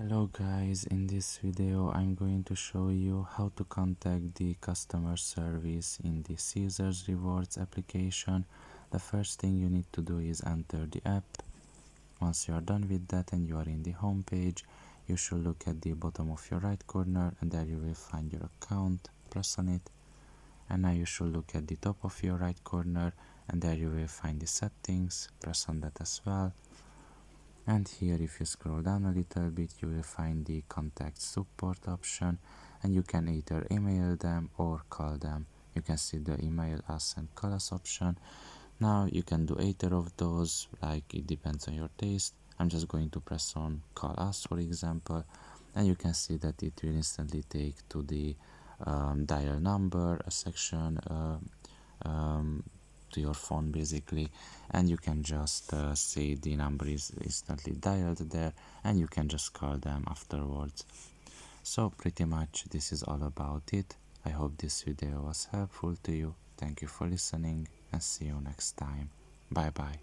Hello guys, in this video I'm going to show you how to contact the customer service in the Ceasar's rewards application. The first thing you need to do is enter the app. Once you are done with that and you are in the home page, you should look at the bottom of your right corner and there you will find your account. Press on it, and now you should look at the top of your right corner and there you will find the settings. Press on that as well. And here, if you scroll down a little bit, you will find the contact support option, and you can either email them or call them. You can see the email us and call us option. Now you can do either of those, like it depends on your taste. I'm just going to press on call us, for example, and you can see that it will instantly take to the dial number, a section, to your phone basically, and you can just say the number is instantly dialed there, and you can just call them afterwards. So pretty much this is all about it. I hope this video was helpful to you. Thank you for listening and see you next time. Bye bye.